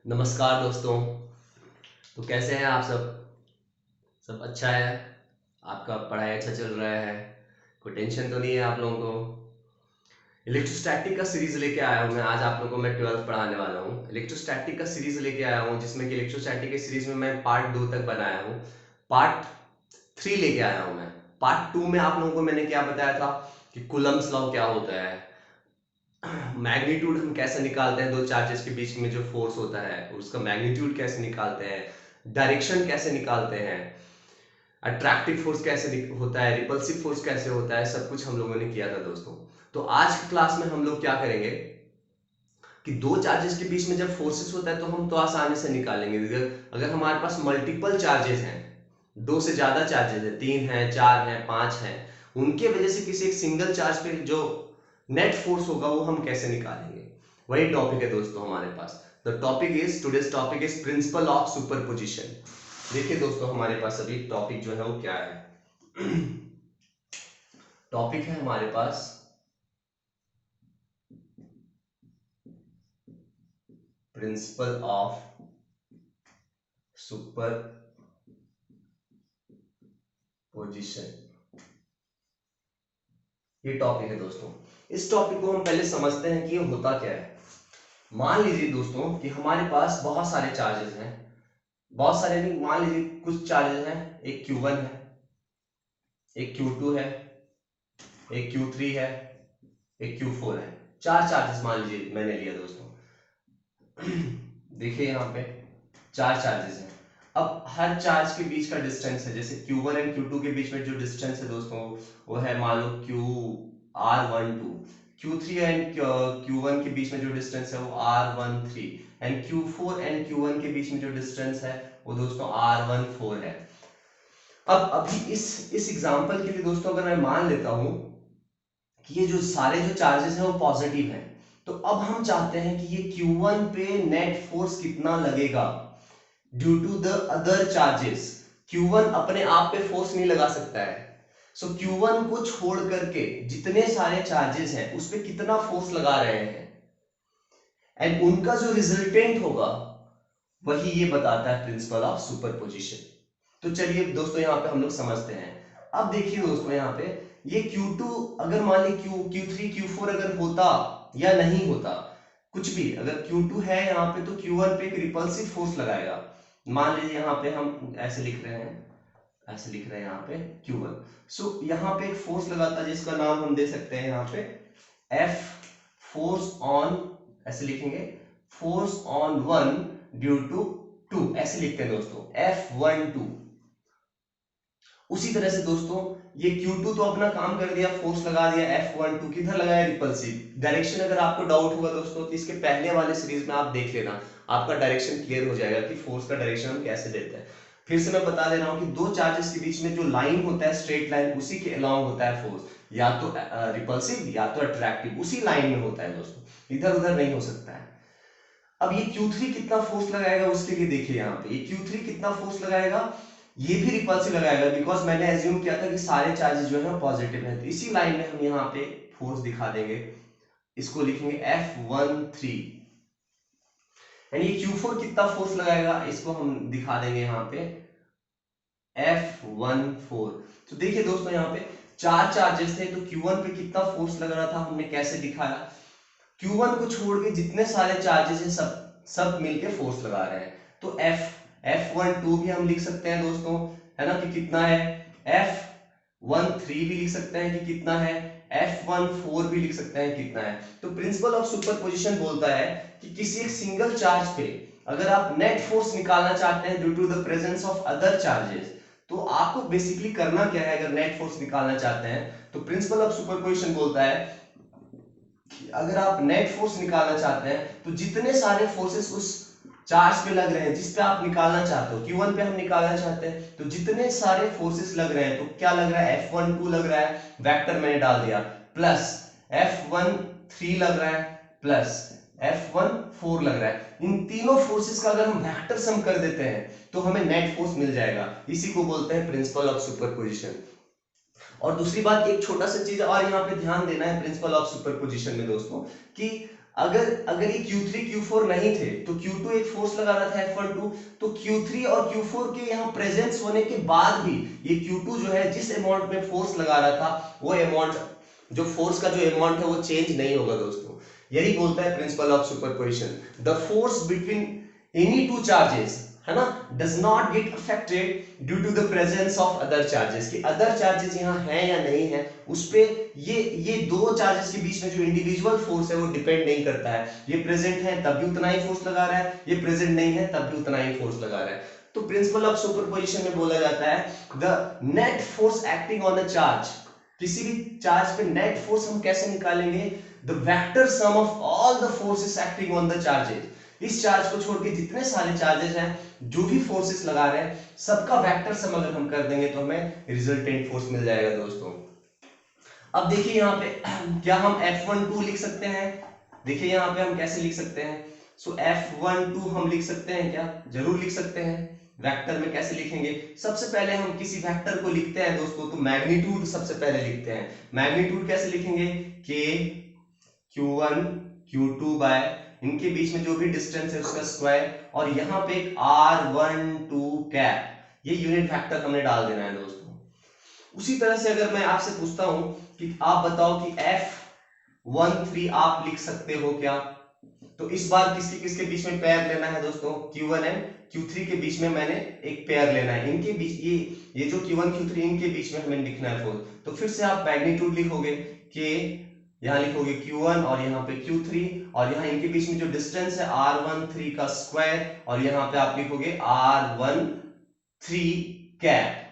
नमस्कार दोस्तों। तो कैसे हैं आप सब? सब अच्छा है? आपका पढ़ाई अच्छा चल रहा है? कोई टेंशन तो नहीं है आप लोगों को? इलेक्ट्रोस्टैटिक का सीरीज लेके आया हूँ मैं। आज आप लोगों को मैं 12th पढ़ाने वाला हूँ। इलेक्ट्रोस्टैटिक का सीरीज लेके आया हूँ जिसमें कि इलेक्ट्रोस्टैटिक के सीरीज में मैं पार्ट 2 तक बनाया हूँ। पार्ट 3 लेके आया हूँ मैं। पार्ट 2 में आप लोगों को मैंने क्या बताया था कि कूलम्ब्स लॉ क्या होता है, मैग्नीट्यूड हम कैसे निकालते हैं, दो चार्जेस के बीच में जो फोर्स होता है उसका मैग्नीट्यूड कैसे निकालते हैं, डायरेक्शन कैसे निकालते हैं, अट्रैक्टिव फोर्स कैसे होता है, रिपल्सिव फोर्स कैसे होता है, सब कुछ हम लोगों ने किया था दोस्तों। तो आज की क्लास में हम लोग क्या करेंगे कि दो चार्जेस के बीच में जब फोर्सेस होता है तो हम तो आसानी से निकालेंगे। अगर हमारे पास मल्टीपल चार्जेस हैं, दो से ज्यादा चार्जेस है, 3 है, 4 है, 5 है, उनके वजह से किसी एक सिंगल चार्ज पे जो नेट फोर्स होगा वो हम कैसे निकालेंगे, वही टॉपिक है दोस्तों हमारे पास। The topic is today's topic is principle of superposition. देखिए दोस्तों, हमारे पास अभी टॉपिक जो है वो क्या है। टॉपिक है हमारे पास प्रिंसिपल ऑफ सुपरपोजिशन। ये टॉपिक है दोस्तों। इस टॉपिक को हम पहले समझते हैं कि ये होता क्या है। मान लीजिए दोस्तों कि हमारे पास बहुत सारे चार्जेस हैं, बहुत सारे नहीं, मान लीजिए कुछ चार्जेस हैं। एक Q1 है, एक Q2 है, एक Q3 है, एक Q4 है। चार चार्जेस मान लीजिए मैंने लिया दोस्तों। देखिए यहाँ पे चार चार्जेस हैं। अब हर चार्ज के बीच का डिस्टेंस है, जैसे Q1 एंड Q2 के बीच में जो डिस्टेंस है दोस्तों वो है मान लो QR12। Q3 एंड Q1 के बीच में जो डिस्टेंस है वो R13 and Q4 and Q1 के बीच में जो डिस्टेंस है वो दोस्तों R14 है। अब अभी इस एग्जांपल के लिए दोस्तों अगर मैं मान लेता हूं कि ये जो सारे जो चार्जेस हैं वो पॉजिटिव हैं, तो अब हम चाहते हैं कि ये Q1 पे नेट फोर्स कितना लगेगा due to the other charges. Q1 अपने आप पे फोर्स नहीं लगा सकता है, सो Q1 को छोड़ करके जितने सारे चार्जेस हैं उस पे कितना फोर्स लगा रहे हैं एंड उनका जो रिजल्टेंट होगा वही ये बताता है प्रिंसिपल ऑफ सुपरपोजिशन। तो चलिए दोस्तों यहाँ पे हम लोग समझते हैं। अब देखिए दोस्तों यहाँ पे ये Q2 अगर मान ली Q3 Q4 अगर होता या नहीं होता, कुछ भी अगर Q2 है यहाँ पे तो Q1 पे एक रिपल्सिव फोर्स लगाएगा। मान लीजिए यहाँ पे हम ऐसे लिख रहे हैं, ऐसे लिख रहे हैं यहाँ पे Q1। सो यहाँ पे एक फोर्स लगाता है जिसका नाम हम दे सकते हैं यहाँ पे F, फोर्स ऑन, ऐसे लिखेंगे force on one due to two, ऐसे लिखते हैं दोस्तों F12। उसी तरह से दोस्तों ये Q2 तो अपना काम कर दिया, फोर्स लगा दिया, F12 किधर लगाया, रिपल्सिव डायरेक्शन। अगर आपको डाउट होगा दोस्तों तो इसके पहले वाले सीरीज में आप देख लेना, आपका डायरेक्शन क्लियर हो जाएगा कि फोर्स का डायरेक्शन हम कैसे देते हैं। फिर से मैं बता दे रहा हूं कि दो चार्जेस के बीच में जो लाइन होता है, स्ट्रेट लाइन, उसी के अलोंग होता है फोर्स, या तो रिपल्सिव या तो अट्रैक्टिव, उसी लाइन में होता है दोस्तों, इधर उधर नहीं हो सकता है। अब ये Q3 कितना फोर्स लगाएगा उसके लिए देखिए यहाँ पे ये Q3 कितना फोर्स लगाएगा, ये भी रिपल्सिव लगाएगा, बिकॉज मैंने एज्यूम किया था कि सारे चार्जेस जो है पॉजिटिव है। तो इसी लाइन में हम यहाँ पे फोर्स दिखा देंगे, इसको लिखेंगे F13 एंड ये Q4 कितना फोर्स लगाएगा इसको हम दिखा देंगे यहाँ पे F14। तो देखिए दोस्तों यहाँ पे चार चार्जेस थे तो Q1 पे कितना फोर्स लग रहा था हमने कैसे दिखाया, Q1 को छोड़ के जितने सारे चार्जेस हैं सब सब मिलके फोर्स लगा रहे हैं। तो F12 भी हम लिख सकते हैं दोस्तों, है ना, कि कितना है, F13 भी लिख सकते हैं कि कितना है, F14 भी लिख सकते हैं कितना है। तो प्रिंसिपल ऑफ सुपरपोजिशन बोलता है कि किसी एक सिंगल चार्ज पे अगर आप नेट फोर्स निकालना चाहते हैं due to the presence of other charges, तो आपको बेसिकली करना क्या है अगर नेट फोर्स निकालना चाहते हैं। तो प्रिंसिपल ऑफ सुपरपोजिशन बोलता है अगर आप नेट फोर्स निकालना चाहते हैं तो जितने सारे फोर्सेस उस चार्ज पे लग रहे हैं जिस पे आप निकालना चाहते हो, Q1 पे हम निकालना चाहते हैं तो जितने सारे फोर्सेस लग रहे हैं, तो क्या लग रहा है, F12 लग रहा है, वेक्टर मैंने डाल दिया, प्लस F13 लग रहा है, प्लस F14 लग रहा है। इन तीनों फोर्सेस का अगर हम वेक्टर सम कर देते हैं तो हमें नेट फोर्स मिल जाएगा। इसी को बोलते हैं प्रिंसिपल ऑफ सुपरपोजिशन। और दूसरी बात, एक छोटा सा चीज और यहाँ पे ध्यान देना है प्रिंसिपल ऑफ सुपरपोजिशन में दोस्तों, कि अगर ये Q3 Q4 नहीं थे तो Q2 एक फोर्स लगा रहा था F12, तो Q3 और Q4 के यहाँ प्रेजेंस होने के बाद भी ये Q2 जो है जिस अमाउंट में फोर्स लगा रहा था वो अमाउंट, जो फोर्स का जो अमाउंट है वो चेंज नहीं होगा दोस्तों। यही बोलता है principle of superposition, the force between any two charges, है ना, does not get affected due to the presence of other charges, कि अदर चार्जेस यहाँ है या नहीं है उस पे ये दो चार्जेस के बीच में जो इंडिविजुअल फोर्स है वो डिपेंड नहीं करता है। ये प्रेजेंट है तब भी उतना ही फोर्स लगा रहा है, ये प्रेजेंट नहीं है तब भी उतना ही फोर्स लगा रहा है। तो प्रिंसिपल ऑफ सुपरपोजिशन में बोला जाता है the net force acting on a charge, किसी भी चार्ज पे नेट फोर्स हम कैसे निकालेंगे, the vector sum of all the forces acting on the charges, इस चार्ज को छोड़ के जितने सारे चार्जेस हैं जो भी फोर्सेस लगा रहे हैं सबका वेक्टर सम अगर हम कर देंगे तो हमें रिजल्टेंट फोर्स मिल जाएगा दोस्तों। अब देखिए यहाँ पे क्या हम F12 लिख सकते हैं, देखिए यहाँ पे हम कैसे लिख सकते हैं, सो F12 हम लिख सकते हैं क्या, जरूर लिख सकते हैं। वेक्टर में कैसे लिखेंगे, सबसे पहले हम किसी वेक्टर को लिखते हैं दोस्तों तो मैग्नीट्यूड सबसे पहले लिखते हैं। मैग्नीट्यूड कैसे लिखेंगे, K Q1 Q2 बाय इनके बीच में जो भी डिस्टेंस है उसका स्क्वायर, और यहाँ पे एक R12 कैप, ये यूनिट वेक्टर हमने डाल देना है दोस्तों। उसी तरह से अगर मैं आपसे पूछता हूं कि आप बताओ कि F13 आप लिख सकते हो क्या, तो इस बार किसके किसके बीच में पेयर लेना है दोस्तों, Q1 एंड Q3 के बीच में मैंने एक पेयर लेना है, इनके बीच ये जो Q1 Q3 इनके बीच में हमें लिखना है फोर्स। तो फिर से आप मैग्नीट्यूड लिखोगे कि यहाँ लिखोगे Q1 और यहाँ पे Q3, और यहाँ इनके बीच में जो डिस्टेंस है R13 का स्क्वायर, और यहाँ पे आप लिखोगे R13 कैप।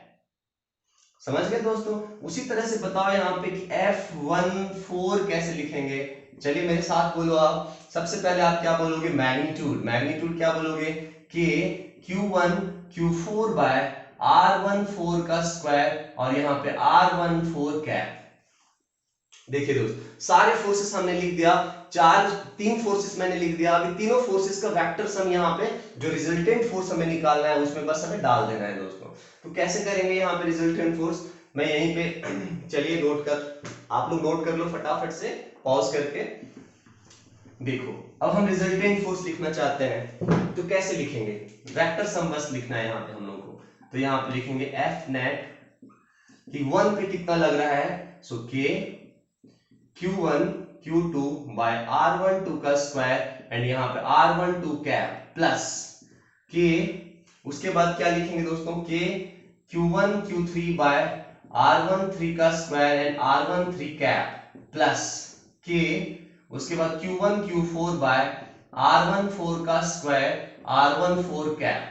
समझ गए दोस्तों। उसी तरह से बताओ यहाँ पे कि F14 कैसे लिखेंगे, चलिए मेरे साथ बोलो आप। सबसे पहले आप क्या बोलोगे, मैग्नीट्यूड, मैग्नीट्यूड क्या बोलोगे कि Q1 Q4 बाय R14 का स्क्वायर, और यहाँ पे R14 कैप। देखिए दोस्त सारे फोर्सेस हमने लिख दिया, तीन फोर्सेस मैंने लिख दिया। अभी तीनों फोर्सेस का वेक्टर सम यहाँ पे जो रिजल्टेंट फोर्स हमें निकालना है उसमें बस हमें डाल देना है दोस्तों। तो कैसे करेंगे यहाँ पे रिजल्टेंट फोर्स, मैं यहीं पे चलिए नोट कर, आप लोग नोट कर लो फटाफट से पॉज करके। देखो अब हम रिजल्टेंट फोर्स लिखना चाहते हैं तो कैसे लिखेंगे, वेक्टर सम बस लिखना है यहाँ पे हम लोग को। तो यहाँ पे लिखेंगे F नेट कि 1 पे कितना लग रहा है, सो K Q1 Q2 bye R12 का स्क्वायर, एंड यहाँ पे R12 कैप प्लस K, उसके बाद क्या लिखेंगे दोस्तों, K Q1 Q3 by R13 का square and R13 cap plus K, उसके बाद Q1 Q4 बाय R14 का स्क्वायर R14 कैप।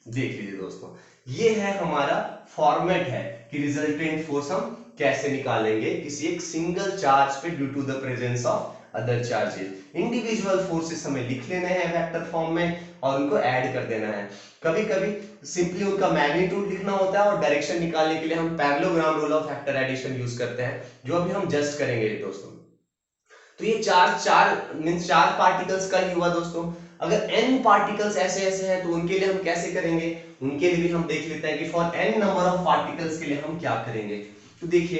देख लीजिए दोस्तों ये है हमारा फॉर्मेट है कि रिजल्टेंट फोर्स हम कैसे निकालेंगे किसी एक सिंगल चार्ज पे due to the presence of other charges. Individual forces हमें लिख लेने हैं वेक्टर फॉर्म में और उनको ऐड कर देना है। कभी कभी सिंपली उनका मैग्नीट्यूड लिखना होता है और डायरेक्शन निकालने के लिए हम parallelogram rule of vector addition use करते हैं, जो अभी हम जस्ट करेंगे दोस्तों। तो ये चार पार्टिकल्स का ही हुआ दोस्तों। अगर n पार्टिकल्स ऐसे ऐसे हैं तो उनके लिए हम कैसे करेंगे, उनके लिए भी हम देख लेते हैं कि for n number of particles के लिए हम क्या करेंगे। तो देखिए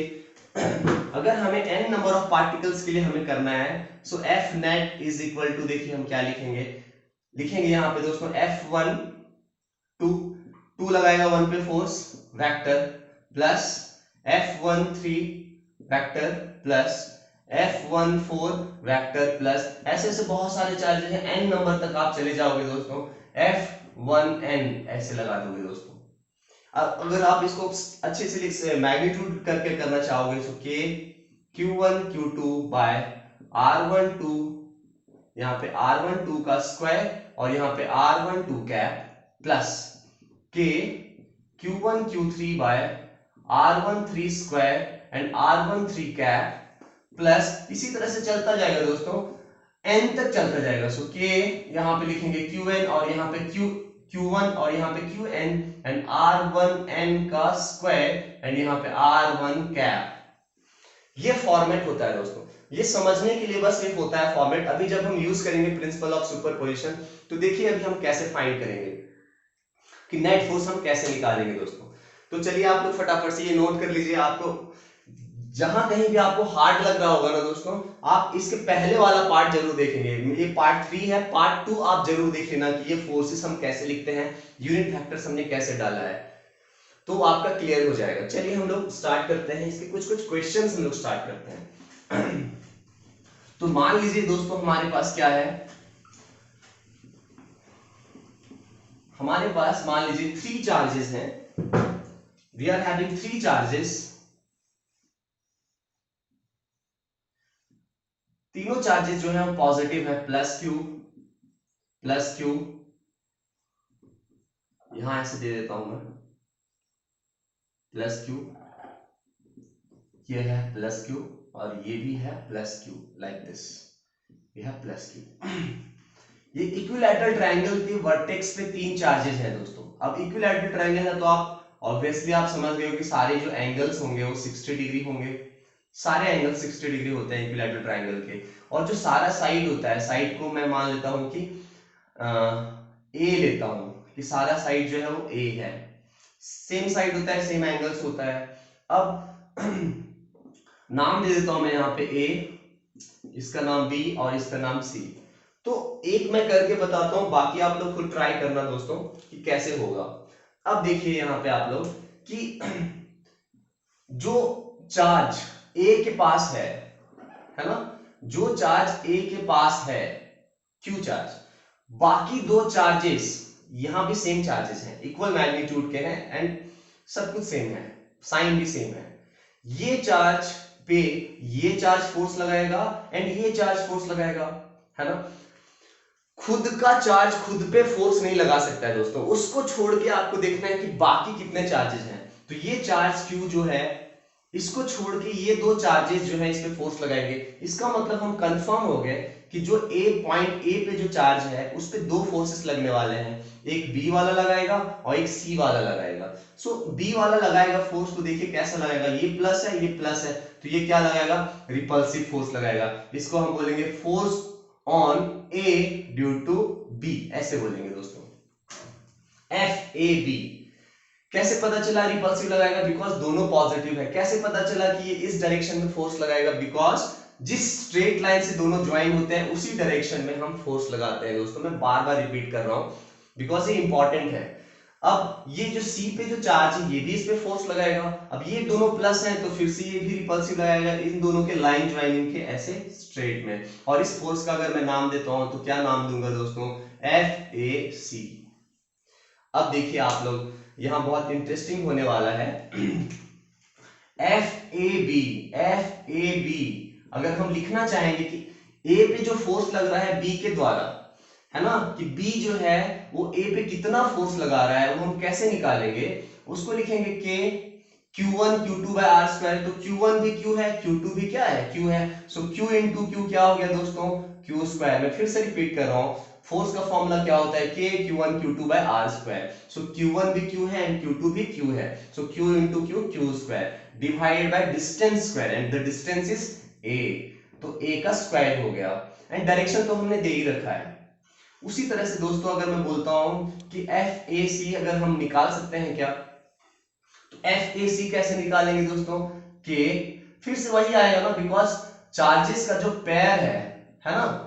अगर हमें n नंबर ऑफ पार्टिकल्स के लिए हमें करना है, so F net is equal to, देखिए हम क्या लिखेंगे यहाँ पे दोस्तों F1 2 लगाएगा 1 पे force vector, plus F13 vector plus F14 vector plus, ऐसे ऐसे बहुत सारे चार्जेस हैं, n नंबर तक आप चले जाओगे दोस्तों, F1n ऐसे लगा दोगे दोस्तों। अगर आप इसको अच्छे से मैग्नीट्यूड करके करना चाहोगे तो K Q1 Q2 bye R12, यहाँ पे R12 का स्क्वायर और यहाँ पे R12 cap plus K Q1 Q3 by R13 square and R13 cap plus, इसी तरह से चलता जाएगा दोस्तों n तक चलता जाएगा। सो K यहाँ पे लिखेंगे Qn और यहाँ पे Q1 और यहाँ पे Qn एंड R1n का स्क्वायर एंड यहाँ पे R1 कैप। ये फॉर्मेट होता है दोस्तों, ये समझने के लिए बस ये होता है फॉर्मेट। अभी जब हम यूज करेंगे प्रिंसिपल ऑफ सुपरपोजिशन तो देखिए अभी हम कैसे फाइंड करेंगे कि नेट फोर्स हम कैसे निकालेंगे दोस्तों। तो चलिए आप लोग फटाफट से ये नोट कर लीजिए, आपको जहां कहीं भी आपको हार्ड लग रहा होगा ना दोस्तों, आप इसके पहले वाला पार्ट जरूर देखेंगे। ये पार्ट 3 है, पार्ट 2 आप जरूर देख लेना कि ये फोर्सेस हम कैसे लिखते हैं, यूनिट वेक्टर्स हमने कैसे डाला है, तो आपका क्लियर हो जाएगा। चलिए हम लोग स्टार्ट करते हैं, इसके कुछ कुछ क्वेश्चंस हम लोग स्टार्ट करते हैं। तो मान लीजिए दोस्तों हमारे पास क्या है, हमारे पास मान लीजिए 3 चार्जेस हैं, वी आर हैविंग 3 चार्जेस, तीनों चार्जेस जो है वो पॉजिटिव है, प्लस क्यू, यहां ऐसे दे देता हूं मैं, प्लस क्यू, ये है प्लस क्यू, और ये भी है प्लस क्यू, लाइक दिस, ये है प्लस क्यू। ये इक्विलैटरल ट्रायंगल के वर्टेक्स पे 3 चार्जेस हैं दोस्तों। अब इक्विलैटरल ट्रायंगल है तो आप ऑब्वियसली आप समझ गए हो कि सारे जो एंगल्स होंगे वो 60 डिग्री होंगे, सारे एंगल 60 डिग्री होते हैं इक्विलैटरल ट्रायंगल के। और जो सारा साइड होता है, साइड को मैं मान लेता हूं कि ए लेता हूं, कि सारा साइड जो है वो ए है, सेम साइड होता है, सेम एंगल्स होता है। अब नाम दे देता हूं मैं यहाँ पे ए, इसका नाम बी और इसका नाम सी। तो एक मैं करके बताता हूं, बाकी आप लोग खुद ट्राई करना दोस्तों कि कैसे होगा। अब देखिए यहाँ पे आप लोग कि जो चार्ज ए के पास है ना, जो चार्ज ए के पास है, क्यू चार्ज, बाकी दो चार्जेस यहां भी सेम चार्जेस हैं, इक्वल मैग्नीट्यूड के हैं एंड सब कुछ सेम है, साइन भी सेम है। ये चार्ज पे ये चार्ज फोर्स लगाएगा एंड ये चार्ज फोर्स लगाएगा, है ना। खुद का चार्ज खुद पे फोर्स नहीं लगा सकता है दोस्तों, उसको छोड़ के आपको देखना है कि बाकी कितने चार्जेस हैं। तो ये चार्ज क्यू जो है, इसको छोड़ के ये दो चार्जेस जो है इस पे फोर्स लगाएंगे। इसका मतलब हम कंफर्म हो गए कि जो ए पॉइंट ए पे जो चार्ज है उस पे दो फोर्सेस लगने वाले हैं, एक बी वाला लगाएगा और एक सी वाला लगाएगा। सो बी वाला लगाएगा फोर्स, तो देखिए कैसा लगाएगा, ये प्लस है, ये प्लस है, तो ये क्या लगाएगा, रिपल्सिव फोर्स लगाएगा। इसको हम बोलेंगे force on A due to B, ऐसे बोलेंगे दोस्तों, एफ ए बी। कैसे पता चला रिपल्सिव लगाएगा, बिकॉज दोनों पॉजिटिव है। कैसे पता चला कि ये इस डायरेक्शन में फोर्स लगाएगा, बिकॉज जिस स्ट्रेट लाइन से दोनों ज्वाइन होते हैं उसी डायरेक्शन में हम फोर्स लगाते हैं दोस्तों। मैं बार बार रिपीट कर रहा हूं बिकॉज ये इंपॉर्टेंट है। अब ये जो सी पे जो चार्ज है ये भी इस पे फोर्स लगाएगा। अब ये दोनों प्लस हैं तो फिर से ये भी रिपल्सिव लगाएगा, इन दोनों के लाइन ज्वाइनिंग के ऐसे स्ट्रेट में। और इस फोर्स का अगर मैं नाम देता हूं तो क्या नाम दूंगा दोस्तों, एफ ए सी। अब देखिए आप लोग, यहां बहुत इंटरेस्टिंग होने वाला है। एफ ए बी अगर हम लिखना चाहेंगे कि ए पे जो फोर्स लग रहा है बी के द्वारा, है ना, कि बी जो है वो ए पे कितना फोर्स लगा रहा है, वो हम कैसे निकालेंगे, उसको लिखेंगे के Q1 Q2 by R square. तो Q1 भी Q है, Q2 भी क्या है, Q है। सो Q इंटू Q क्या हो गया दोस्तों, Q स्क्वायर। मैं फिर से रिपीट कर रहा हूं, फोर्स का फॉर्मूला क्या होता है, K Q1 Q2 by R square. So Q1 भी Q है एंड Q2 भी Q है, so Q into Q, Q square divided by distance square, and the distance is A। तो A का स्क्वायर हो गया, एंड डायरेक्शन तो हमने दे ही रखा है। उसी तरह से दोस्तों अगर मैं बोलता हूं कि एफ ए सी अगर हम निकाल सकते हैं क्या, तो एफ ए सी कैसे निकालेंगे दोस्तों, के फिर से वही आएगा ना, बिकॉज चार्जेस का जो पेयर है ना,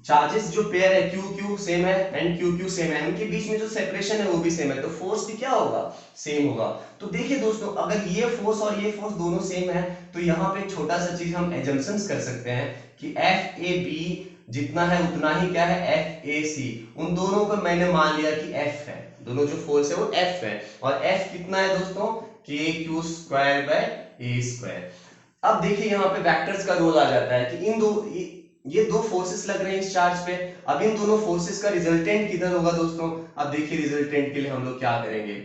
चार्जेस जो पेयर है क्यू क्यू सेम है एंड क्यू क्यू सेम है, उनके बीच में जो सेपरेशन है वो भी सेम है, तो फोर्स भी क्या होगा, सेम होगा। तो देखिए दोस्तों, अगर ये फोर्स और ये फोर्स दोनों सेम है तो यहाँ पे छोटा सा चीज हम एजम्पशंस कर सकते हैं कि एफ ए बी जितना है उतना ही क्या है, एफ ए सी। उन दोनों को मैंने मान लिया कि एफ है, दोनों जो फोर्स है वो एफ है, और एफ कितना है दोस्तों, के Q square by A square. अब देखिए यहाँ पे वेक्टर्स का रोल आ जाता है कि इन दो, ये दो फोर्सेस लग रहे हैं इस चार्ज पे। अब इन दोनों फोर्सेस का रिजल्टेंट किधर होगा दोस्तों, अब देखिए रिजल्टेंट के लिए हम लोग क्या करेंगे,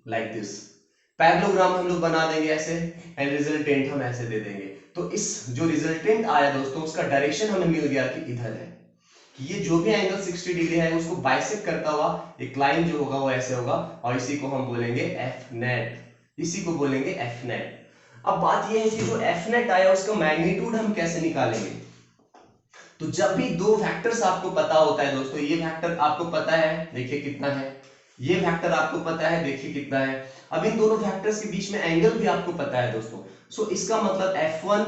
लाइक दिस, पैरेललोग्राम हम लोग बना देंगे ऐसे, एंड रिजल्टेंट हम ऐसे दे देंगे। तो इस जो रिजल्टेंट आया दोस्तों उसका डायरेक्शन हमें मिल गया कि इधर है, कि ये जो भी एंगल 60 डिग्री है उसको बाइसेक्ट करता हुआ एक लाइन जो होगा वो ऐसे होगा, और इसी को हम बोलेंगे एफ नेट, इसी को बोलेंगे एफ नेट। अब बात यह है कि जो एफ नेट आया उसका मैग्नीट्यूड हम कैसे निकालेंगे। तो जब भी दो वेक्टर्स आपको पता होता है दोस्तों, ये वेक्टर आपको पता है देखिए कितना है, ये वेक्टर आपको पता है देखिए कितना है, अब इन दोनों वेक्टर्स के बीच में एंगल भी आपको पता है दोस्तों, सो इसका मतलब F1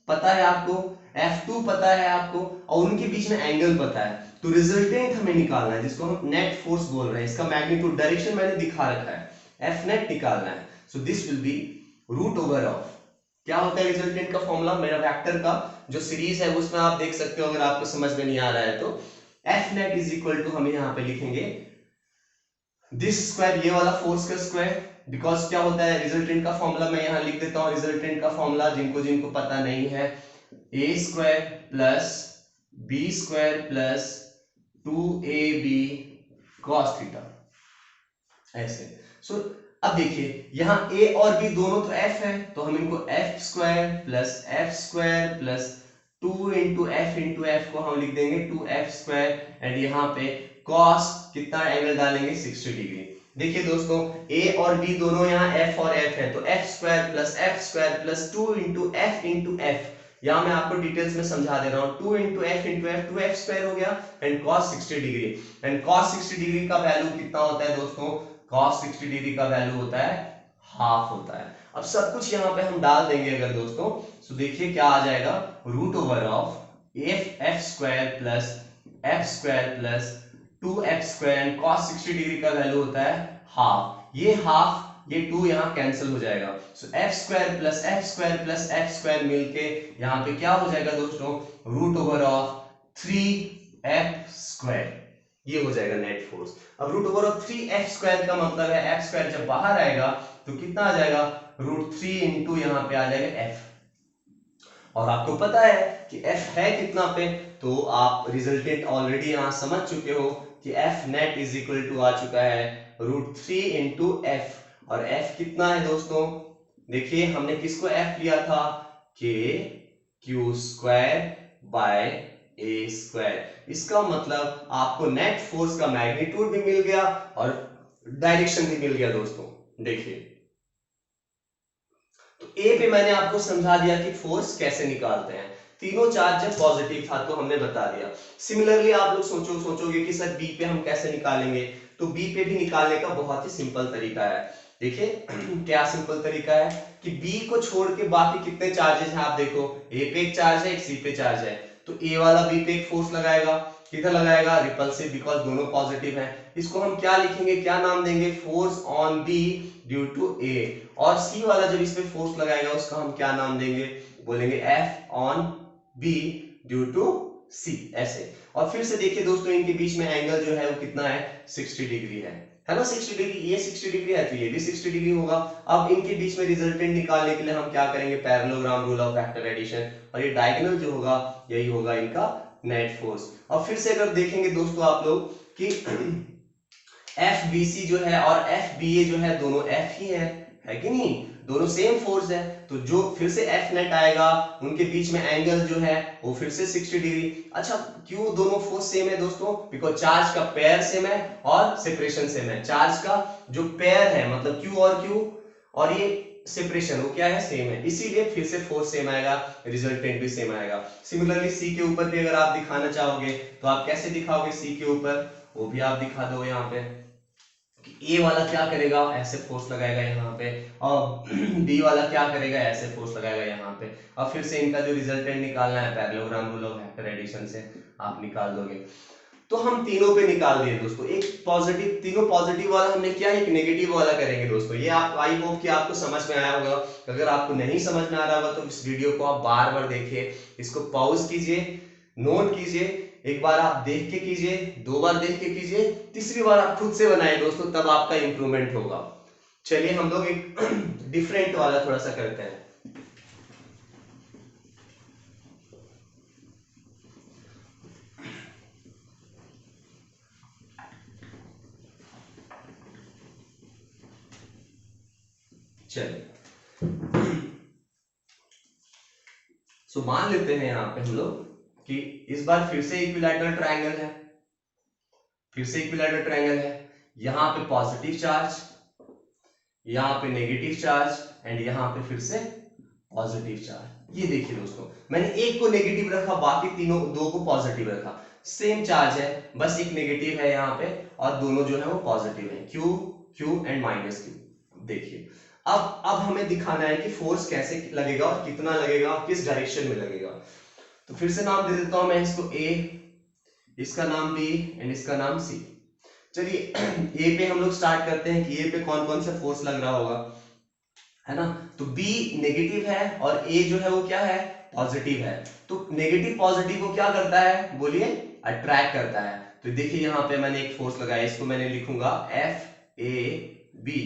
पता है आपको, F2 पता है आपको, और उनके बीच में एंगल पता है। तो रिजल्टेंट हमें निकालना है, जिसको हम नेट फोर्स बोल रहे हैं। इसका मैग्नीट्यूड डायरेक्शन मैंने दिखा रखा है, F नेट निकालना है। So this will be root over of, क्या होता है रिजल्टेंट का फॉर्मूला, मेरा वेक्टर का जो सीरीज है उसमें आप देख सकते हो, अगर आपको समझ में नहीं आ रहा है तो F net is equal to, हम यहाँ पे लिखेंगे दिस स्क्वायर, ये वाला फोर्स का स्क्वायर, बिकॉज क्या होता है रिजल्टेंट का फॉर्मूला, मैं यहाँ लिख देता हूँ रिजल्टेंट का फॉर्मूला, जिनको जिनको पता नहीं है, A square plus B square plus 2ab cos theta, ऐसे। सो अब देखिए यहाँ a और b दोनों तो f है, तो हम इनको f square plus 2 into F को हम लिख देंगे 2f स्क्वायर, एंड यहाँ पे cos कितना एंगल डालेंगे 60 डिग्री। देखिए दोस्तों a और b दोनों यहाँ f और f है, तो f square plus 2 into f, यहाँ मैं आपको डिटेल्स में समझा दे रहा हूँ, 2 इंटू एफ 2f स्क्वायर हो गया, and cos 60 degree, and cos 60 degree का वैल्यू कितना होता है दोस्तों, cos 60 डिग्री का वैल्यू होता है हाफ होता है। अब सब कुछ यहाँ पे हम डाल देंगे अगर दोस्तों, तो देखिए क्या आ जाएगा, root over of F square plus 2f square, and cos 60 degree का वैल्यू होता है हाफ, ये हाफ ये 2 यहाँ कैंसिल हो जाएगा। सो f स्क्वायर मिलके यहाँ पे क्या हो जाएगा दोस्तों, root over of 3f square, ये हो जाएगा नेट फोर्स। अब root over of 3f square का मतलब है f स्क्वायर जब बाहर आएगा तो कितना आ जाएगा, रूट 3 इंटू यहाँ पे आ जाएगा f, और आपको पता है कि f है कितना पे, तो आप रिजल्टेंट ऑलरेडी यहाँ समझ चुके हो कि f net is equal to आ चुका है रूट 3 इंटू f, और f कितना है दोस्तों, देखिए हमने किसको f लिया था, k Q square bye a square. इसका मतलब आपको नेट फोर्स का मैग्नीट्यूड भी मिल गया और डायरेक्शन भी मिल गया दोस्तों। देखिए तो ए पे मैंने आपको समझा दिया कि फोर्स कैसे निकालते हैं, तीनों चार्ज जब पॉजिटिव था तो हमने बता दिया। सिमिलरली आप लोग सोचोगे कि सर बी पे हम कैसे निकालेंगे, तो बी पे भी निकालने का बहुत ही सिंपल तरीका है। देखिए क्या सिंपल तरीका है कि बी को छोड़ के बाकी कितने चार्जेस हैं आप देखो, ए पे एक चार्ज है, एक सी पे चार्ज है, तो ए वाला बी पे एक फोर्स लगाएगा, किधर लगाएगा, रिपल्सिव, बिकॉज दोनों पॉजिटिव हैं। इसको हम क्या लिखेंगे, क्या नाम देंगे, force on B due to A, और सी वाला जब इस पे फोर्स लगाएगा उसका हम क्या नाम देंगे, बोलेंगे F on B due to C, ऐसे। और फिर से देखिए दोस्तों इनके बीच में एंगल जो है वो कितना है, 60 डिग्री है ना, 60 डिग्री, ये 60 डिग्री है तो ये भी 60 डिग्री होगा। अब इनके बीच में रिजल्टेंट निकालने के लिए हम क्या करेंगे, parallelogram rule of vector addition, और ये डायगोनल जो होगा यही होगा इनका नेट फोर्स। और फिर से अगर देखेंगे दोस्तों आप लोग कि एफ बी सी जो है और एफ बी ए जो है दोनों एफ ही है कि नहीं, दोनों सेम फोर्स है, तो जो फिर से एफ नेट आएगा, उनके बीच में एंगल जो है वो फिर से 60 डिग्री। अच्छा क्यों दोनों फोर्स सेम है दोस्तों, बिकॉज चार्ज का पेयर सेम है और सेपरेशन सेम है। चार्ज का जो पेयर है मतलब क्यू और ये सेपरेशन वो क्या है, सेम है, इसीलिए फिर से फोर्स सेम आएगा, रिजल्टेंट भी सेम आएगा। सिमिलरली सी के ऊपर भी अगर आप दिखाना चाहोगे तो आप कैसे दिखाओगे, सी के ऊपर वो भी आप दिखा दो यहाँ पे, ए वाला क्या करेगा, ऐसे फोर्स लगाएगा यहाँ पे, और बी वाला क्या करेगा, ऐसे फोर्स लगाएगा यहाँ पे, और फिर से इनका जो रिजल्टेंट निकालना है parallelogram rule of vector addition से आप निकाल दोगे। तो हम तीनों पे निकाल दिए दोस्तों, एक पॉजिटिव, तीनों पॉजिटिव वाला हमने किया, एक नेगेटिव वाला करेंगे दोस्तों। ये आप आई होप कि आपको समझ में आया होगा। अगर आपको नहीं समझ में आ रहा होगा तो इस वीडियो को आप बार बार देखिए, इसको पॉज कीजिए, नोट कीजिए, एक बार आप देख के कीजिए, दो बार देख के कीजिए, तीसरी बार आप खुद से बनाए दोस्तों, तब आपका इंप्रूवमेंट होगा। चलिए हम लोग एक डिफरेंट वाला थोड़ा सा करते हैं। चलिए सो मान लेते हैं यहाँ पे हम लोग कि इस बार फिर से इक्विलैटरल ट्रायंगल है, फिर से इक्विलैटरल ट्रायंगल है, यहाँ पे पॉजिटिव चार्ज, यहाँ पे नेगेटिव चार्ज, एंड यहाँ पे फिर से पॉजिटिव चार्ज। ये देखिए दोस्तों मैंने एक को नेगेटिव रखा, बाकी तीनों दो को पॉजिटिव रखा, सेम चार्ज है, बस एक नेगेटिव है यहाँ पे और दोनों जो है वो पॉजिटिव है, Q Q and minus Q. देखिए अब हमें दिखाना है कि फोर्स कैसे लगेगा और कितना लगेगा और किस डायरेक्शन में लगेगा। तो फिर से नाम दे देता हूं मैं इसको ए, इसका नाम बी एंड इसका नाम सी। चलिए ए पे हम लोग स्टार्ट करते हैं कि ए पे कौन कौन सा फोर्स लग रहा होगा, है ना। तो बी नेगेटिव है और ए जो है वो क्या है, पॉजिटिव है। तो नेगेटिव पॉजिटिव को क्या करता है, बोलिए, अट्रैक्ट करता है। तो देखिए यहाँ पे मैंने एक फोर्स लगाया, इसको मैंने लिखूंगा एफ ए बी।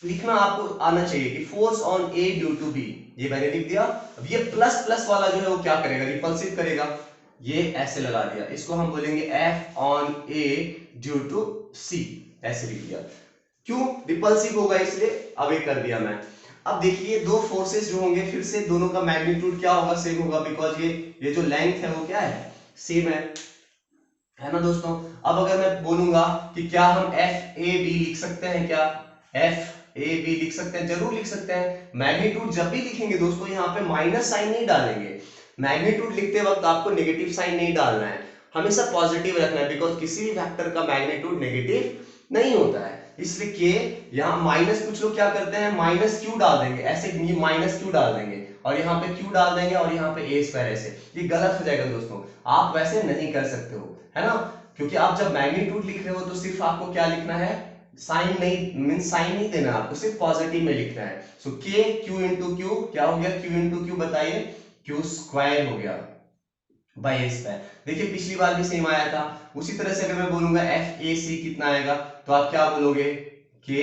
लिखना आपको आना चाहिए कि force on A due to B, ये मैंने लिख दिया। अब ये प्लस प्लस वाला जो है वो क्या करेगा, रिपल्सिव करेगा, ये ऐसे लगा दिया, इसको हम बोलेंगे F on A due to C, ऐसे लिख दिया। क्यों रिपल्सिव होगा, इसलिए अब ये कर दिया मैं। अब देखिए दो फोर्सेस जो होंगे, फिर से दोनों का मैग्नीट्यूड क्या होगा, सेम होगा, बिकॉज ये जो लेंथ है वो क्या है, सेम है ना दोस्तों। अब अगर मैं बोलूंगा कि क्या हम एफ ए बी लिख सकते हैं, क्या एफ ए बी लिख सकते हैं, जरूर लिख सकते हैं। मैग्नीट्यूड जब भी लिखेंगे दोस्तों यहाँ पे माइनस साइन नहीं डालेंगे, मैग्नीट्यूड लिखते वक्त आपको नेगेटिव साइन नहीं डालना है, हमेशा पॉजिटिव रखना है, बिकॉज किसी भी वेक्टर का मैग्नीट्यूड नेगेटिव नहीं होता है। इसलिए के यहाँ माइनस, कुछ लोग क्या करते हैं माइनस क्यू डाल देंगे, ऐसे माइनस क्यू डाल देंगे और यहाँ पे क्यू डाल देंगे और यहाँ पे ए स्क्वायर, ऐसे ये गलत हो जाएगा दोस्तों, आप वैसे नहीं कर सकते हो, है ना। क्योंकि आप जब मैग्नीट्यूड लिख रहे हो तो सिर्फ आपको क्या लिखना है, साइन नहीं, मीन साइन नहीं देना, आपको सिर्फ पॉजिटिव में लिखना है। सो के क्यू इंटू क्यू क्या हो गया, क्यू इंटू क्यू बताइए, क्यू स्क्वायर हो गया बाय ए स्क्वायर। देखिए पिछली बार भी सेम आया था। उसी तरह से अगर मैं बोलूंगा एफ ए सी कितना आएगा, तो आप क्या बोलोगे, के,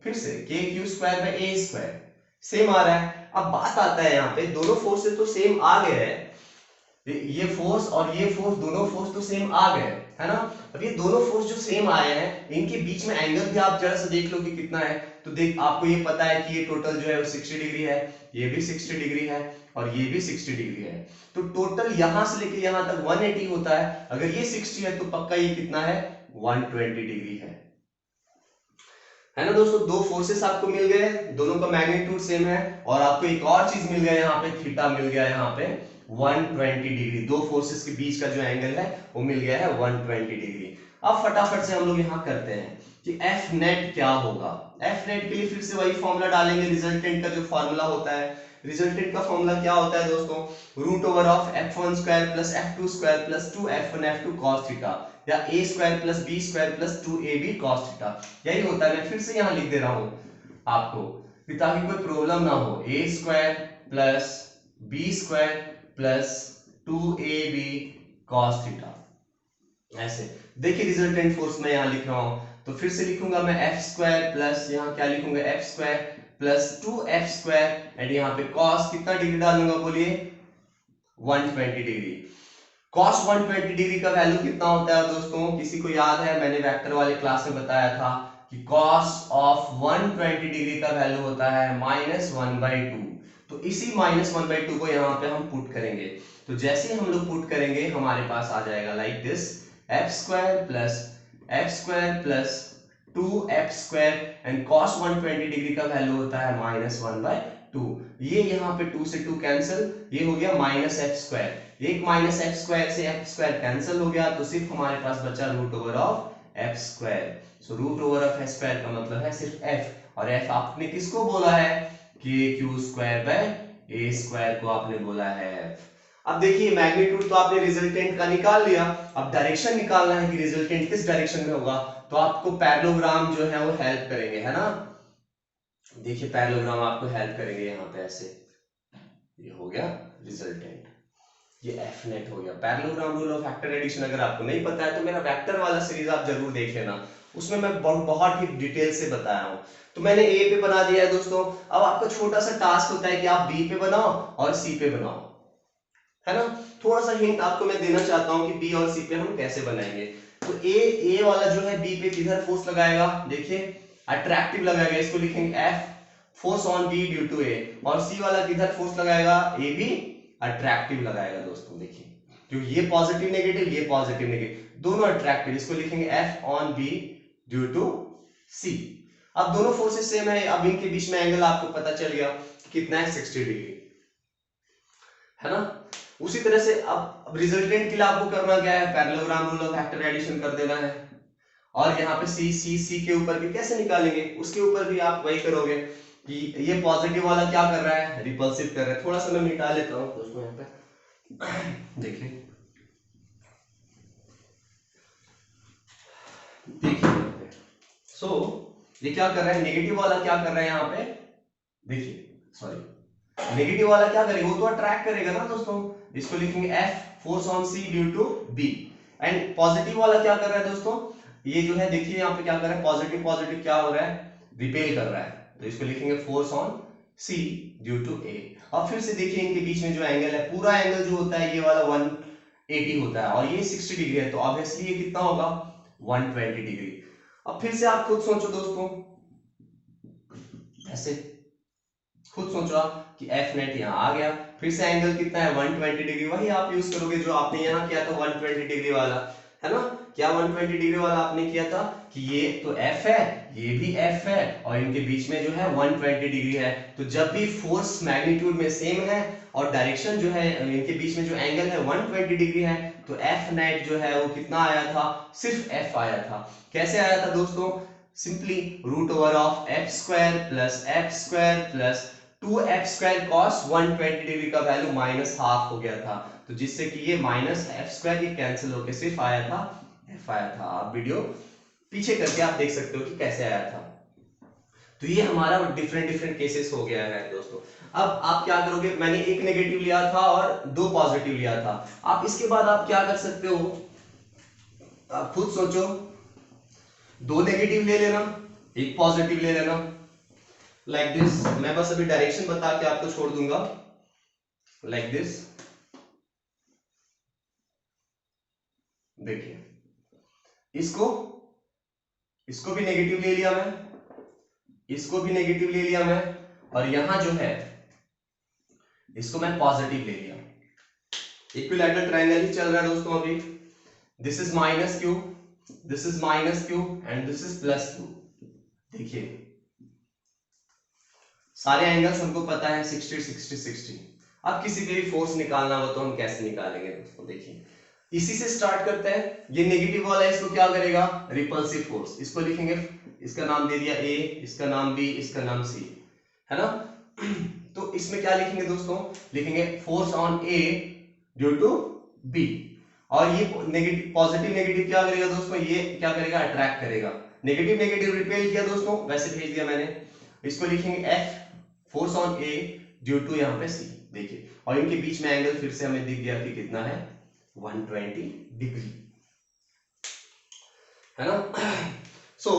फिर से K Q square by A square, same आ रहा है। अब बात आता है यहाँ पे, दोनों फोर्सेस तो सेम आ गए हैं, ये फोर्स और ये फोर्स, दोनों फोर्स तो सेम आ गए, है ना। अब ये दोनों फोर्स जो सेम आए हैं, इनके बीच में एंगल भी आप जरा सा देख लो कि कितना है। तो देख आपको ये पता है कि ये टोटल जो है वो 60 डिग्री है, ये भी 60 डिग्री है और ये भी 60 डिग्री है। तो टोटल यहां से लेके यहां तक 180 होता है। अगर ये 60 है तो पक्का ये कितना है, 120 डिग्री है ना दोस्तों। दो फोर्सेस आपको मिल गए, दोनों का मैग्नीट्यूड सेम है, और आपको एक और चीज मिल गया यहाँ पे, थीटा मिल गया यहाँ पे 120 डिग्री। दो फोर्सेस के बीच का जो एंगल है वो मिल गया है 120 डिग्री। अब फटाफट से हम लोग यहाँ करते हैं कि एफ नेट क्या होगा। एफ नेट के लिए फिर से वही फॉर्मूला डालेंगे, रिजल्टेंट का जो फॉर्मूला होता है। रिजल्टेंट का फॉर्मूला क्या होता है दोस्तों, root over of f1 square plus f2 square plus 2f1 f2 cos theta, या a square plus b square plus 2ab cos theta, यही होता है। मैं फिर से यहाँ लिख दे रहा हूँ आपको ताकि कोई प्रॉब्लम ना हो, a square plus b square plus 2ab cos theta, ऐसे। देखिए रिजल्टेंट फोर्स मैं यहाँ लिख रहा हूँ, तो फिर से लिखूंगा मैं एफ स्क्वायर प्लस, यहाँ क्या लिखूंगा, F square plus 2f square and यहाँ पे cos कितना डिग्री डालूंगा, बोलिए 120 डिग्री। cos 120 डिग्री का वैल्यू कितना होता है दोस्तों, किसी को याद है, मैंने वेक्टर वाले क्लास में बताया था कि cos ऑफ 120 डिग्री का वैल्यू होता है -1/2। तो इसी -1/2 को यहाँ पे हम पुट करेंगे। तो जैसे हम लोग पुट करेंगे हमारे पास आ जाएगा like this, F square plus 2f square and cos 120 degree का वैल्यू होता है -1/2। ये यहाँ पे 2 से 2 कैंसिल, ये हो गया -f स्क्वायर, एक -f स्क्वायर से f स्क्वायर कैंसिल हो गया, तो सिर्फ हमारे पास बचा root over of f square. So root over of f square का मतलब है सिर्फ f, और f आपने किसको बोला है, के Q square by A square को आपने बोला है f। अब देखिए मैग्नीट्यूड तो आपने रिजल्टेंट का निकाल लिया, अब डायरेक्शन निकालना है कि रिजल्टेंट किस डायरेक्शन में होगा। तो आपको पैरेललोग्राम जो है वो हेल्प करेंगे, है ना। देखिए पैरेललोग्राम आपको हेल्प करेंगे यहाँ पे, ऐसे ये हो गया रिजल्टेंट, ये एफ नेट हो गया। Parallelogram rule of vector addition अगर आपको नहीं पता है तो मेरा वेक्टर वाला सीरीज आप जरूर देख लेना, उसमें मैं बहुत ही डिटेल से बताया हूँ। तो मैंने ए पे बना दिया है दोस्तों। अब आपका छोटा सा टास्क होता है कि आप बी पे बनाओ और सी पे बनाओ, है ना। थोड़ा सा हिंट आपको मैं देना चाहता हूँ कि बी और सी पे हम कैसे बनाएंगे। तो ए वाला जो है बी पे किधर फोर्स लगाएगा, देखिए अट्रैक्टिव लगाएगा, इसको लिखेंगे F force on B due to A, और सी वाला किधर फोर्स लगाएगा, ए भी अट्रैक्टिव लगाएगा दोस्तों। देखिए क्योंकि ये पॉजिटिव नेगेटिव दोनों अट्रैक्टिव, इसको लिखेंगे F on B due to C. अब दोनों फोर्सेस सेम है, अब इनके बीच में एंगल आपको पता चल गया कितना है, 60 डिग्री, है ना। उसी तरह से अब रिजल्टेंट के लिए आपको करना क्या है, parallelogram rule of vector addition कर देना है, और यहाँ पे सी के ऊपर भी कैसे निकालेंगे, उसके ऊपर भी आप वही करोगे। कि ये पॉजिटिव वाला क्या कर रहा है, रिपल्सिव कर रहा है। थोड़ा सा मैं मिटा लेता हूँ दोस्तों यहाँ पे। देखिए देखिए सो ये क्या कर रहा है, नेगेटिव वाला क्या कर रहा है यहाँ पे, देखिए सॉरी, नेगेटिव वाला क्या करेगा, वो तो अट्रैक्ट करेगा ना दोस्तों। इसको लिखेंगे F force on C due to B। And positive वाला क्या कर रहा है दोस्तों, ये जो है देखिए यहाँ पे क्या कर रहा है, पॉजिटिव पॉजिटिव क्या हो रहा है, रिपेल कर रहा है। तो इसको लिखेंगे force on C due to A। अब फिर से देखिए इनके बीच में जो एंगल है, पूरा एंगल जो होता है ये वाला 180 होता है और ये 60 डिग्री है, तो ऑब्वियसली ये कितना होगा, 120 डिग्री। अब फिर से आप खुद सोचो दोस्तों, ऐसे खुद सोचो आप कि एफ नेट यहाँ आ गया, फिर से एंगल कितना है, 120 डिग्री। वही आप यूज करोगे जो आपने यहाँ किया था 120 डिग्री वाला, है ना। क्या 120 डिग्री वाला आपने किया था कि ये तो एफ है, ये भी एफ है और इनके बीच में जो है 120 डिग्री है। तो जब भी फोर्स मैग्नीट्यूड में सेम है और डायरेक्शन जो है, इनके बीच में जो एंगल है 120 डिग्री है, तो एफ नेट जो है वो कितना आया था, सिर्फ एफ आया था। कैसे आया था दोस्तों, simply root over of F square plus 2f square cos 120 degree का वैल्यू माइनस हाफ हो गया था, तो जिससे कि ये माइनस एफ स्क्वायर ये कैंसिल होकर सिर्फ आया था एफ आया था। आप वीडियो पीछे करके आप देख सकते हो कि कैसे आया था। तो ये हमारा डिफरेंट डिफरेंट केसेस हो गया है दोस्तों। अब आप क्या करोगे, मैंने एक नेगेटिव लिया था और दो पॉजिटिव लिया था। आप इसके बाद आप क्या कर सकते हो, आप खुद सोचो, दो नेगेटिव ले लेना, एक पॉजिटिव ले लेना, लाइक दिस। मैं बस अभी डायरेक्शन बता के आपको छोड़ दूंगा, लाइक दिस। देखिए इसको इसको भी नेगेटिव ले लिया मैं, इसको भी नेगेटिव ले लिया मैं, और यहां जो है इसको मैं पॉजिटिव ले लिया। इक्विलैटरल ट्रायंगल ही चल रहा है दोस्तों अभी। This is minus Q, this is minus Q and this is plus Q. देखिए सारे एंगल्स हमको पता है 60 60 60। अब किसी पे भी फोर्स निकालना हो तो हम कैसे निकालेंगे दोस्तों, देखिए इसी से स्टार्ट करते हैं। ये नेगेटिव वाला इसको क्या करेगा, रिपल्सिव फोर्स। इसको लिखेंगे, इसका नाम दे दिया A, इसका नाम B, इसका नाम C, है ना। तो इसमें क्या लिखेंगे दोस्तों, लिखेंगे force on A due to B। और ये नेगेटिव पॉजिटिव नेगेटिव क्या करेगा दोस्तों, ये क्या करेगा, अट्रैक्ट करेगा। नेगेटिव नेगेटिव रिपेल किया दोस्तों, वैसे भेज दिया मैंने। इसको लिखेंगे F force on A due to यहाँ पे C। देखिए और इनके बीच में एंगल फिर से हमें दिख गया कि कितना है, 120 डिग्री, है ना। सो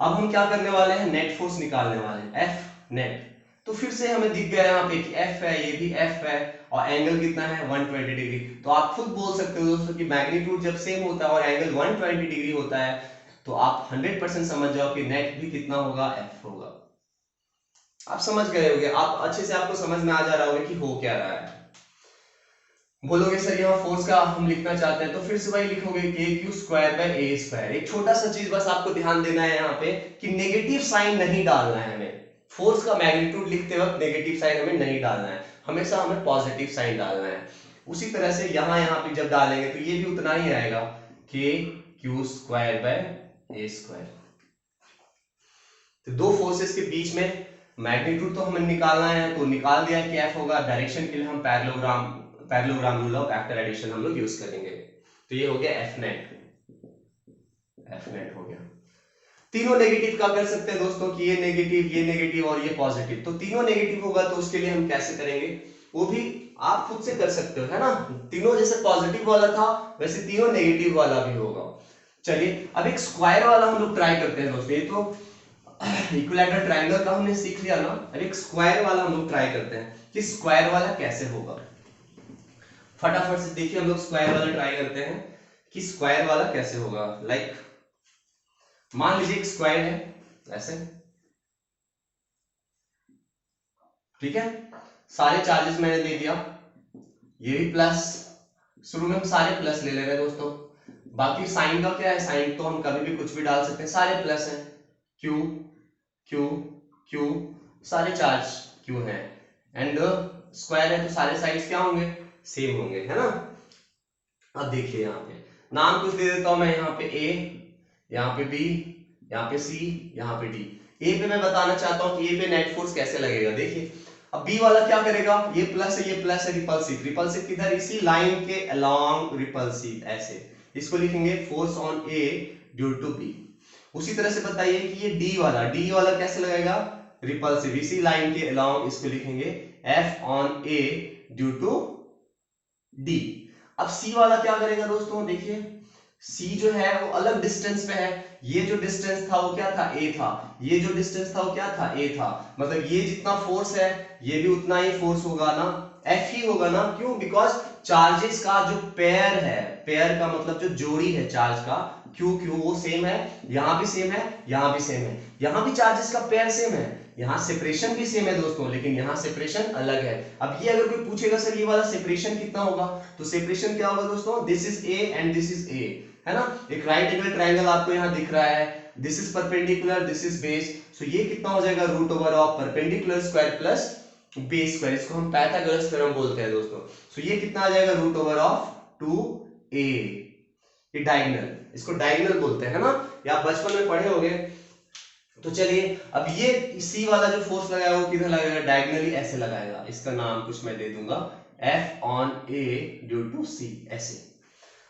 अब हम क्या करने वाले हैं, नेट फोर्स निकालने वाले हैं, F नेट। तो फिर से हमें दिख गया यहाँ पे कि F है, ये भी F है और एंगल कितना है, 120 डिग्री। तो आप खुद बोल सकते हो दोस्तों कि मैग्नीट्यूड जब सेम होता है और एंगल 120 डिग्री होता है, तो आप 100% समझ जाओ कि नेट भी कितना होगा, F होगा। आप समझ गए होंगे, आप अच्छे से आपको समझ में आ जा रहा होगा कि हो क्या रहा है। बोलोगे सर यहाँ फोर्स का हम लिखना चाहते हैं, तो फिर से वही लिखोगे के Q square by A square. एक छोटा सा चीज बस आपको ध्यान देना है यहाँ पे कि नेगेटिव साइन नहीं डालना है हमें। फोर्स का मैग्नीट्यूड लिखते वक्त नेगेटिव साइन हमें नहीं डालना है, हमेशा हमें पॉजिटिव साइन डालना है। उसी तरह से यहाँ पे जब डालेंगे तो ये भी उतना ही आएगा, के Q square by A square. तो दो फोर्सेस के बीच में मैग्नीट्यूड तो हमें निकालना है, तो निकाल दिया कि एफ होगा। डायरेक्शन के लिए हम parallelogram rule of vector addition हम लोग यूज करेंगे। तो ये हो गया एफ नेट, एफ नेट हो गया। तीनों नेगेटिव का कर सकते हैं दोस्तों कि ये नेगेटिव और ये पॉजिटिव। तो तीनों नेगेटिव होगा तो उसके लिए हम कैसे करेंगे, वो भी आप खुद से कर सकते हो, है ना। तीनों जैसे पॉजिटिव वाला था वैसे तीनों नेगेटिव वाला भी होगा। चलिए अब एक स्क्वायर वाला हम लोग ट्राई करते हैं दोस्तों। ये तो इक्विलैटरल ट्रायंगल का हमने सीख लिया ना, अब एक स्क्वायर वाला हम लोग ट्राई करते हैं कि स्क्वायर वाला कैसे होगा। फटाफट से देखिए हम लोग स्क्वायर वाला ट्राई करते हैं कि स्क्वायर वाला कैसे होगा। लाइक मान लीजिए एक स्क्वायर है ऐसे, ठीक है। सारे चार्जेस मैंने दे दिया, ये भी प्लस, शुरू में हम सारे प्लस ले ले रहे हैं दोस्तों। बाकी साइन का क्या है, साइन तो हम कभी भी कुछ भी डाल सकते हैं, सारे प्लस हैं। क्यू क्यू क्यू, सारे चार्ज क्यू हैं। एंड स्क्वायर है तो सारे साइड्स क्या होंगे, सेम होंगे, है ना। अब देखिए यहाँ पे नाम कुछ दे देता हूं मैं, यहाँ पे ए, यहाँ पे बी, यहाँ पे सी, यहाँ पे डी। ए पे मैं बताना चाहता हूं कि ए पे नेट फोर्स कैसे लगेगा। देखिए अब बी वाला क्या करेगा, ये प्लस है, ये प्लस है, रिपल्सिव, रिपल्सिव किधर, इसी लाइन के अलोंग रिपल्सिव, ऐसे इसको लिखेंगे force on A due to B. उसी तरह से बताइए कि ये डी वाला कैसे लगेगा, रिपल्सिव, इसी लाइन के अलोंग, इसको लिखेंगे F on A due to D. अब सी वाला क्या करेगा दोस्तों, देखिए सी जो है वो अलग डिस्टेंस पे है, ये जो डिस्टेंस था वो क्या था, ए था, ये जो डिस्टेंस था वो क्या था, ए था, मतलब ये जितना फोर्स है ये भी उतना ही फोर्स होगा ना, एफ ही होगा ना, क्यों, बिकॉज चार्जेस का जो पेयर है, पेयर का मतलब जो जोड़ी है चार्ज का, क्यू क्यू वो सेम है, यहां भी सेम है, यहां भी सेम है, यहां भी चार्जेस का पेयर सेम है, यहाँ सेपरेशन भी सेम है दोस्तों, लेकिन यहाँ सेपरेशन अलग है। अब ये अगर कोई पूछेगा सर ये वाला सेपरेशन कितना होगा, तो सेपरेशन क्या होगा दोस्तों, this is A and this is a, है ना, एक राइट एंगल ट्रायंगल आपको यहाँ दिख रहा है, this is perpendicular, this is base, so ये कितना हो जाएगा, root over of perpendicular square plus base square, इसको हम पाइथागोरस थ्योरम बोलते हैं दोस्तों। सो ये कितना आ जाएगा, रूट ओवर ऑफ 2a, ये डायगोनल, इसको डायगोनल बोलते हैं ना, ये आप बचपन में पढ़े होंगे। तो चलिए अब ये सी वाला जो फोर्स लगाया वो किधर लगाएगा, डायगोनली ऐसे लगाएगा, इसका नाम कुछ मैं दे दूंगा F on A due to C, ऐसे।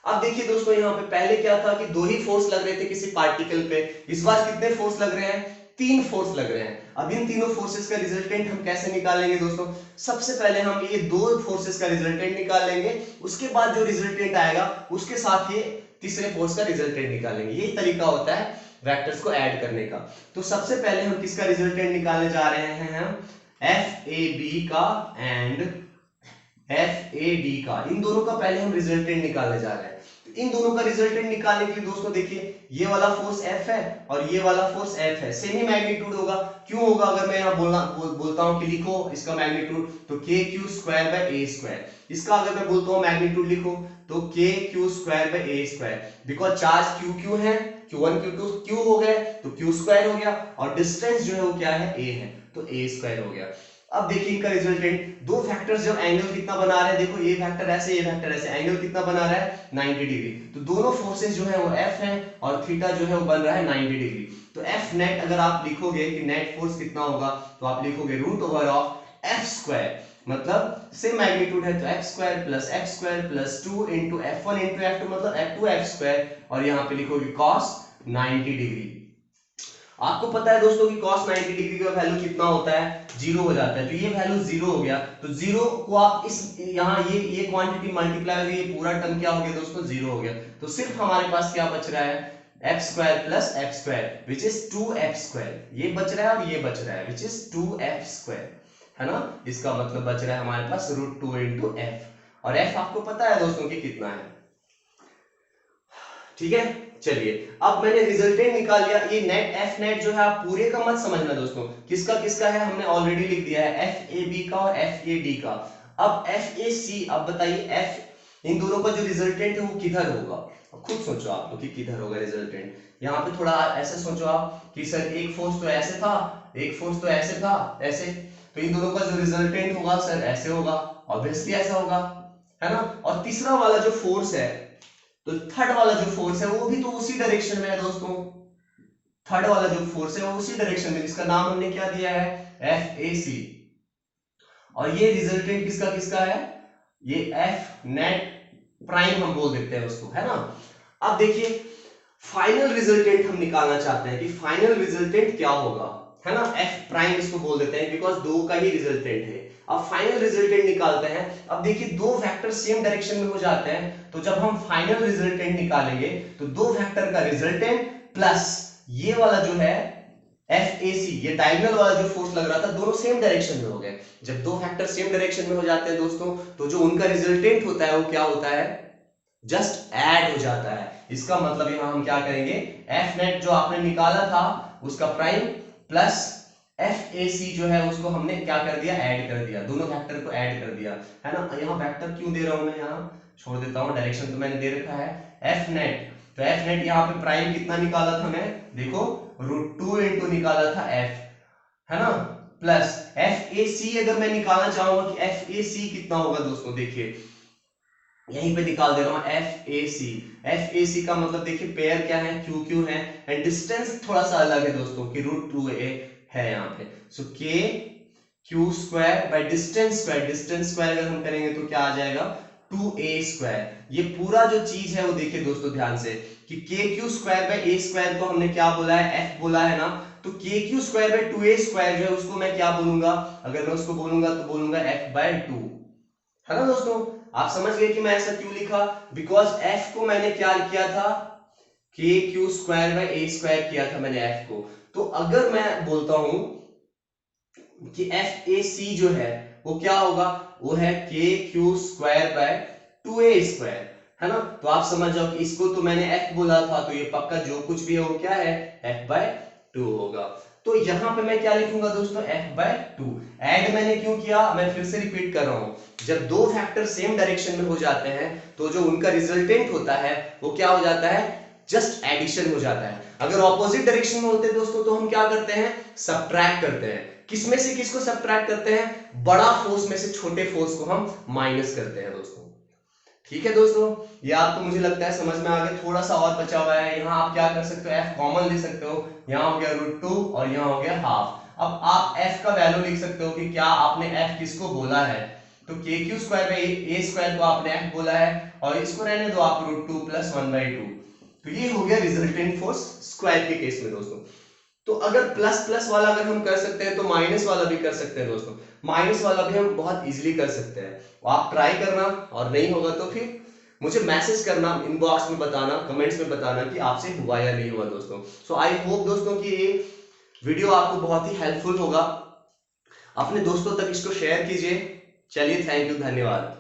अब देखिए दोस्तों यहाँ पे पहले क्या था कि दो ही फोर्स लग रहे थे किसी पार्टिकल पे, इस बार कितने फोर्स लग रहे हैं, तीन फोर्स लग रहे हैं। अब इन तीनों फोर्सेस का रिजल्टेंट हम कैसे निकालेंगे दोस्तों, सबसे पहले हम ये दो फोर्सेस का रिजल्टेंट निकाल लेंगे, उसके बाद जो रिजल्टेंट आएगा उसके साथ ये तीसरे फोर्स का रिजल्टेंट निकालेंगे, यही तरीका होता है वेक्टर्स को ऐड करने का। तो सबसे पहले हम किसका रिजल्टेंट निकालने जा रहे हैं, हम एफ ए बी का एंड एफ ए डी का, इन दोनों का पहले हम रिजल्टेंट निकालने जा रहे हैं। तो इन दोनों का रिजल्टेंट निकालने के लिए दोस्तों देखिए ये वाला फोर्स एफ है और ये वाला फोर्स एफ है, सेम ही मैग्नीट्यूड होगा, क्यों होगा, अगर मैं यहाँ बोलता हूँ कि लिखो इसका मैग्नीट्यूड, तो के Q square by A square, इसका अगर मैं बोलता हूँ मैग्नीट्यूड लिखो तो के Q square by A square, because charge Q Q है, Q1 Q2 Q हो गए तो Q स्क्वायर हो गया, और डिस्टेंस जो है वो क्या है, A है, तो A स्क्वायर हो गया। अब देखिए इनका रिजल्टेंट, दो फैक्टर्स जब एंगल कितना बना रहे हैं, देखो ये फैक्टर ऐसे, ये फैक्टर ऐसे, एंगल कितना बना रहा है 90 डिग्री, तो दोनों फोर्सेस जो है वो F है और थीटा जो है वो बन रहा है 90 डिग्री। तो F नेट अगर आप लिखोगे कि नेट फोर्स कितना होगा, तो आप लिखोगे root over of F square, मतलब सेम मैग्नीट्यूड है तो x square plus 2 into f1 into f2 मतलब f2 f स्क्वायर, और यहाँ पे लिखोगे cos 90 डिग्री। आपको पता है दोस्तों कि cos 90 डिग्री का वैल्यू कितना होता है, जीरो हो जाता है, तो ये वैल्यू जीरो हो गया, तो जीरो को आप इस यहाँ ये क्वांटिटी मल्टीप्लाई हो गई, ये पूरा टर्म क्या हो गया दोस्तों, जीरो हो गया, तो सिर्फ हमारे पास क्या बच रहा है, f square plus f square which is 2f square, ये बच रहा है और ये बच रहा है विच इज 2f स्क्वायर, है ना, इसका मतलब बच रहा है हमारे पास रूट 2 इंटू एफ, और f आपको पता है दोस्तों कि कितना है, ठीक है। चलिए अब मैंने रिजल्टेंट निकाल लिया, ये नेट एफ नेट जो है आप पूरे का मत समझना दोस्तों, किसका किसका है हमने ऑलरेडी लिख दिया है, एफ ए बी का और एफ ए डी का। अब एफ ए सी, अब बताइए एफ, इन दोनों का जो रिजल्टेंट है वो किधर होगा, अब खुद सोचो आप लोग कि किधर होगा रिजल्टेंट, यहाँ पे थोड़ा ऐसे सोचो आप कि सर एक फोर्स तो ऐसे था, एक फोर्स तो ऐसे था, ऐसे, तो इन दोनों का जो रिजल्टेंट होगा सर ऐसे होगा, ऑब्वियसली ऐसा होगा, है ना, और तीसरा वाला जो फोर्स है, तो थर्ड वाला जो फोर्स है वो भी तो उसी डायरेक्शन में है दोस्तों, थर्ड वाला जो फोर्स है वो उसी डायरेक्शन में, जिसका नाम हमने क्या दिया है, एफ ए सी, और ये रिजल्टेंट किसका किसका है, ये एफ नेट प्राइम हम बोल देते हैं उसको, है ना। अब देखिए फाइनल रिजल्टेंट हम निकालना चाहते हैं कि फाइनल रिजल्टेंट क्या होगा, है ना, एफ प्राइम इसको बोल देते हैं बिकॉज दो का ही रिजल्टेंट है। अब फाइनल रिजल्टेंट निकालते हैं, अब देखिए दो वेक्टर सेम डायरेक्शन में हो जाते हैं, तो जब हम फाइनल रिजल्टेंट निकालेंगे तो दो वेक्टर का रिजल्टेंट प्लस ये वाला जो है एफ ए सी, ये डायगोनल वाला जो फोर्स लग रहा था, दोनों सेम डायरेक्शन में हो गए। जब दो वेक्टर सेम डायरेक्शन में हो जाते हैं दोस्तों, तो जो उनका रिजल्टेंट होता है वो क्या होता है, जस्ट ऐड हो जाता है। इसका मतलब यहां हम क्या करेंगे, एफ नेट जो आपने निकाला था उसका प्राइम प्लस एफ ए सी जो है उसको हमने क्या कर दिया, ऐड कर दिया, दोनों वेक्टर को ऐड कर दिया, है ना। यहाँ वेक्टर क्यों दे रहा हूं मैं, यहाँ छोड़ देता हूँ, डायरेक्शन तो मैंने दे रखा है एफ नेट, तो एफ नेट यहाँ पे प्राइम कितना निकाला था मैं, देखो रूट 2 इंटू निकाला था एफ, है ना, प्लस एफ ए सी, अगर मैं निकालना चाहूंगा कि एफ ए सी कितना होगा दोस्तों, देखिए यहीं पे निकाल दे रहा हूं F A C. F A सी का मतलब देखिए पेयर क्या है, क्यू क्यू है, एंड डिस्टेंस थोड़ा सा अलग है दोस्तों कि रूट टू ए है यहाँ पे। सो के Q square bye distance square, distance square अगर हम करेंगे तो क्या आ जाएगा, टू ए स्क्वायर। ये पूरा जो चीज है वो देखिए दोस्तों ध्यान से कि के Q square by A square को हमने क्या बोला है, एफ बोला है ना, तो के Q square by two A square जो है उसको मैं क्या बोलूंगा, अगर मैं उसको बोलूंगा तो बोलूंगा एफ बाय टू, है ना दोस्तों। आप समझ गए कि मैं ऐसा क्यों लिखा, बिकॉज एफ को मैंने क्या किया था, के Q square by A square किया था मैंने एफ को। तो अगर मैं बोलता हूं कि एफ ए सी जो है वो क्या होगा, वो है के Q square by two A square, है ना। तो आप समझ जाओ कि इसको तो मैंने एफ बोला था, तो ये पक्का जो कुछ भी है वो क्या है, एफ बाय टू होगा। तो यहां पे मैं क्या लिखूंगा दोस्तों, एफ बाय टू। एड मैंने क्यों किया, मैं फिर से रिपीट कर रहा हूं, जब दो फैक्टर सेम डायरेक्शन में हो जाते हैं तो जो उनका रिजल्टेंट होता है वो क्या हो जाता है, जस्ट एडिशन हो जाता है। अगर ऑपोजिट डायरेक्शन में होते हैं दोस्तों तो हम क्या करते हैं, सब्ट्रैक्ट करते हैं। किसमें से किसको सब्ट्रैक्ट करते हैं, बड़ा फोर्स में से छोटे फोर्स को हम माइनस करते हैं दोस्तों। ठीक है दोस्तों, ये आपको मुझे लगता है समझ में आ गया। थोड़ा सा और बचा हुआ है, यहाँ आप क्या कर सकते हो, एफ कॉमन ले सकते हो, यहाँ हो गया रूट टू और यहाँ हो गया हाफ। अब आप एफ का वैल्यू लिख सकते हो कि क्या आपने एफ किसको बोला है, तो के Q square by A square को आपने एफ बोला है, और इसको रहने दो आप root two plus one by two. तो ये हो गया रिजल्टेंट फोर्स स्क्वायर के केस में दोस्तों। तो अगर प्लस प्लस वाला अगर हम कर सकते हैं तो माइनस वाला भी कर सकते हैं दोस्तों। माइनस वाला भी हम बहुत इजीली कर सकते हैं, आप ट्राई करना, और नहीं होगा तो फिर मुझे मैसेज करना, इनबॉक्स में बताना, कमेंट्स में बताना कि आपसे हुआ या नहीं हुआ दोस्तों। सो आई होप दोस्तों कि ये वीडियो आपको बहुत ही हेल्पफुल होगा। अपने दोस्तों तक इसको शेयर कीजिए। चलिए, थैंक यू, धन्यवाद।